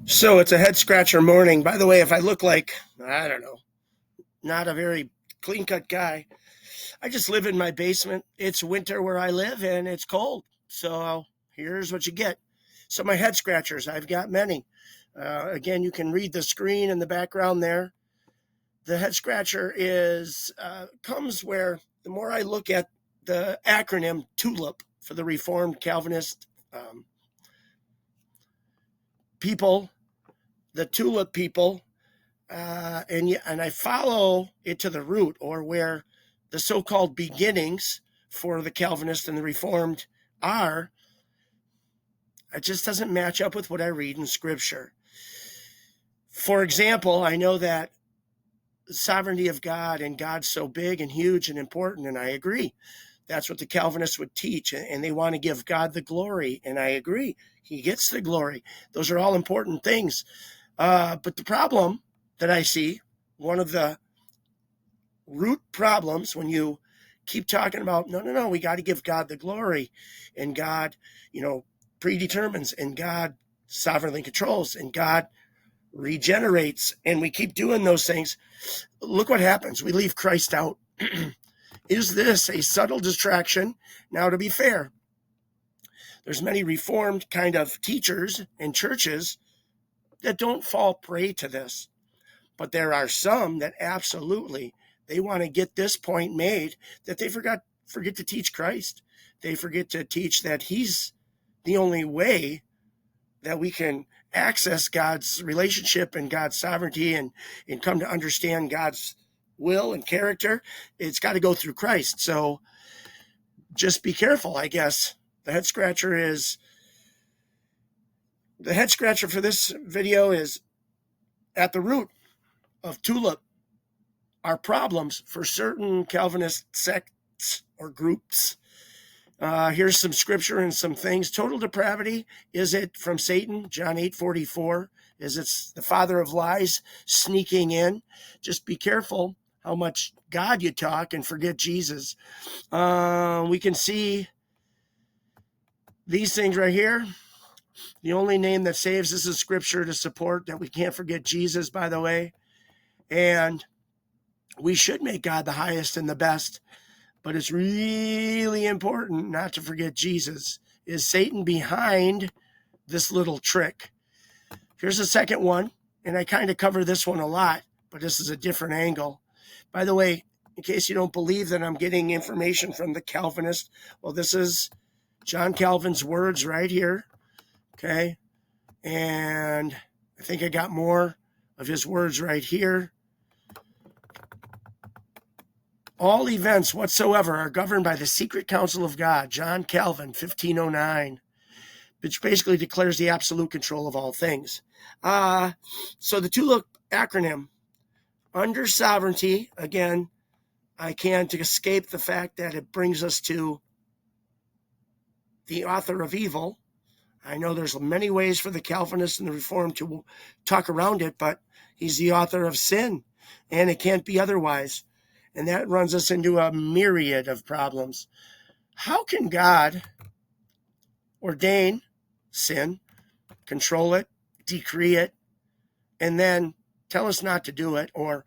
So it's a head scratcher morning. By the way, if I look like, I don't know, not a very clean cut guy, I just live in my basement. It's winter where I live and it's cold. So here's what you get. So my head scratchers, I've got many. Again, you can read the screen in the background there. The head scratcher is comes where the more I look at the acronym TULIP for the Reformed Calvinist people, the TULIP people, and I follow it to the root, or where the so-called beginnings for the Calvinist and the Reformed are. It just doesn't match up with what I read in Scripture. For example, I know that the sovereignty of God and God's so big and huge and important, and I agree. That's what the Calvinists would teach, and they want to give God the glory, and I agree. He gets the glory. Those are all important things. But the problem that I see, one of the root problems when you keep talking about, no, we got to give God the glory, and God, predetermines, and God sovereignly controls, and God regenerates, and we keep doing those things. Look what happens. We leave Christ out. Is this a subtle distraction? Now, to be fair, there's many Reformed kind of teachers and churches that don't fall prey to this. But there are some that absolutely, they want to get this point made that they forget to teach Christ. They forget to teach that he's the only way that we can access God's relationship and God's sovereignty and come to understand God's will and character. It's got to go through Christ. So just be careful, I guess. The head scratcher for this video is at the root of TULIP are problems for certain Calvinist sects or groups. Here's some scripture and some things. Total depravity, is it from Satan? John 8:44. Is it the father of lies sneaking in? Just be careful how much God you talk and forget Jesus. We can see these things right here. The only name that saves, this is scripture to support that we can't forget Jesus, by the way. And we should make God the highest and the best. But it's really important not to forget Jesus. Is Satan behind this little trick? Here's the second one, and I kind of cover this one a lot, but this is a different angle. By the way, in case you don't believe that I'm getting information from the Calvinist, well, this is John Calvin's words right here, okay? And I think I got more of his words right here. All events whatsoever are governed by the secret counsel of God, John Calvin, 1509, which basically declares the absolute control of all things. So the TULIP acronym, under sovereignty, again, I can't escape the fact that it brings us to the author of evil. I know there's many ways for the Calvinists and the Reformed to talk around it, but he's the author of sin, and it can't be otherwise. And that runs us into a myriad of problems. How can God ordain sin, control it, decree it, and then tell us not to do it, or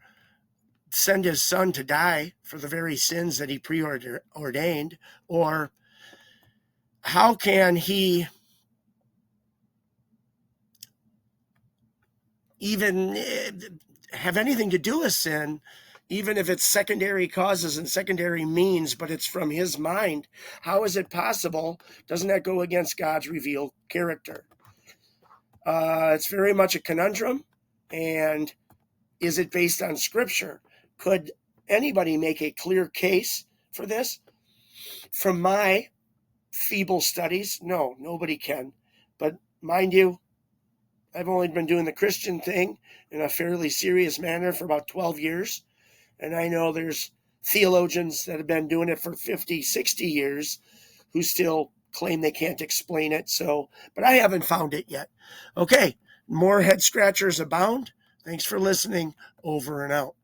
send his son to die for the very sins that he preordained? Or how can he even have anything to do with sin, even if it's secondary causes and secondary means, but it's from his mind? How is it possible? Doesn't that go against God's revealed character? It's very much a conundrum. And is it based on Scripture? Could anybody make a clear case for this? From my feeble studies, no, nobody can. But mind you, I've only been doing the Christian thing in a fairly serious manner for about 12 years. And I know there's theologians that have been doing it for 50, 60 years who still claim they can't explain it. So, but I haven't found it yet. Okay, more head scratchers abound. Thanks for listening. Over and out.